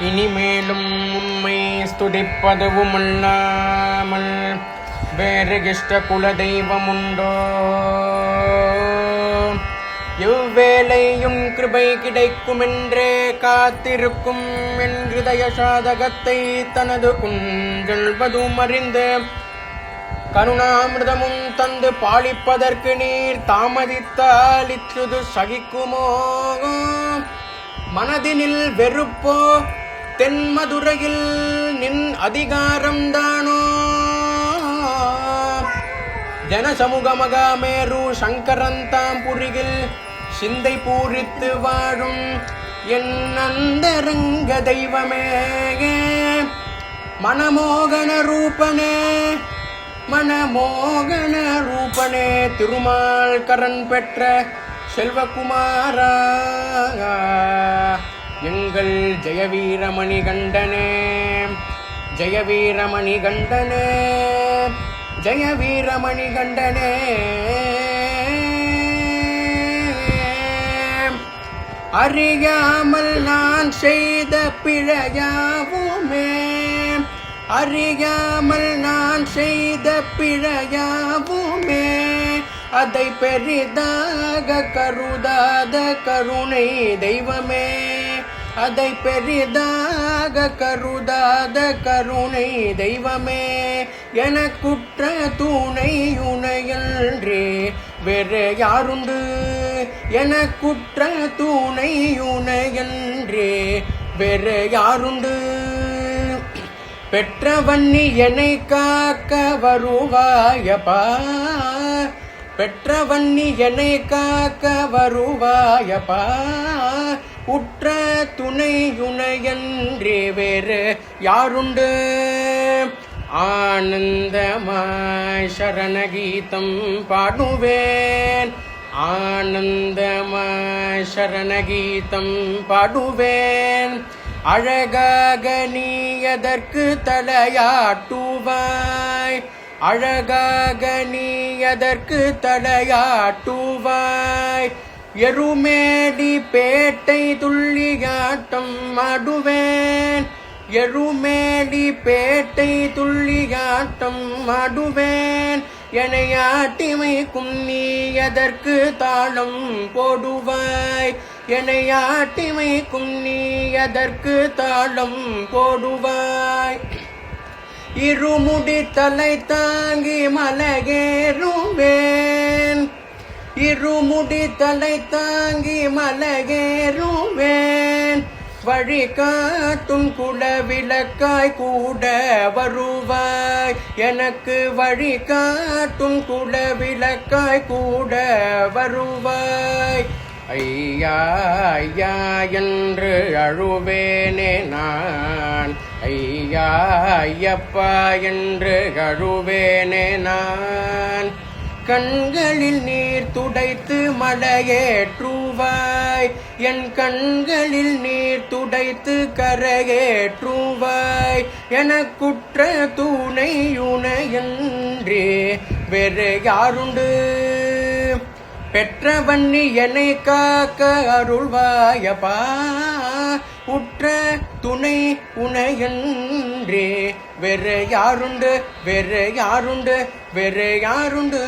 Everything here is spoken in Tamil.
இனிமேலும் உண்மை ஸ்துதிப்பதுவுமல்லாமல் வேறு இஷ்ட குலதெய்வமுண்டோ? இவ்வேளையும் கிருபை கிடைக்குமென்றே காத்திருக்கும் என் ஹிருதய சாதகத்தை தனது குஞ்செல்வதும் அறிந்து கருணாமிர்தமும் தந்து பாலிப்பதற்கு நீர் தாமதித்தால் இச்சுது சகிக்குமோ? மனதினில் வெறுப்போ? தென்மதுரையில் நின் அதிகாரம்தானோ? ஜனசமூகமகாமேரு சங்கரந்தாம் புரிகில் சிந்தை பூரித்து வாழும் என் அந்தரங்க தெய்வமே, மனமோகன ரூபனே, மனமோகன ரூபனே, திருமால் கரன் பெற்ற செல்வகுமாரா, எங்கள் ஜெயவீரமணி கண்டனே, ஜெயவீரமணி கண்டனே, ஜெயவீரமணி கண்டனே. அறியாமல் நான் செய்த பிழையாவுமே, அறியாமல் நான் செய்த பிழையாவுமே, அதை பெரிதாக கருதாத கருணை தெய்வமே, அதை பெரிதாக கருதாத கருணை தெய்வமே, எனக்குற்ற துணை உனையன்றே வேறு யாருண்டு? எனக்குற்ற துணை உனையன்றே வேறு யாருண்டு? பெற்றவன்னி என்னை காக்க வருவாயப்பா, பெற்றவன்னி என்னை காக்க வருவாயப்பா, உற்ற துணையுனையன்றே வேறு யாருண்டு? ஆனந்தமாய் சரணகீதம் பாடுவேன், ஆனந்தமாய் சரணகீதம் பாடுவேன், அழகாக நீ எதற்கு தலையாட்டுவாய், அழகாக நீ எதற்கு தலையாட்டுவாய், எருமேடி பேட்டை துள்ளியாட்டம் ஆடுவேன், எருமேடி பேட்டை துள்ளியாட்டம் ஆடுவேன், எனையாட்டிமைக்கும் நீ எதற்கு தாளம் போடுவாய், எனையாட்டிமைக்கும் நீ எதற்கு தாளம் போடுவாய், இருமுடி தலை தாங்கி மலையேறுவேன், இருமுடி தலை தாங்கி மலையேறுவேன், வழி காட்டும் குலவிளக்காய் கூட வருவாய், எனக்கு வழி காட்டும் குலவிளக்காய் கூட வருவாய், ஐயா ஐயா என்று அழுவேனே நான், ஐயா ஐயப்பா என்று அழுவேனே நான், கண்களில் நீர் துடைத்து மலையேற்றுவாய், என் கண்களில் நீர் துடைத்து கரையேற்றுவாய், எனக்குற்ற துணையுனையன்றே வேறு யாருண்டு? பெற்றவன்னி என்னை காக்க அருள்வாயப்பா, உற்ற துணை உனையன்றே வேறு யாருண்டு? வேறு யாருண்டு? வேறு யாருண்டு?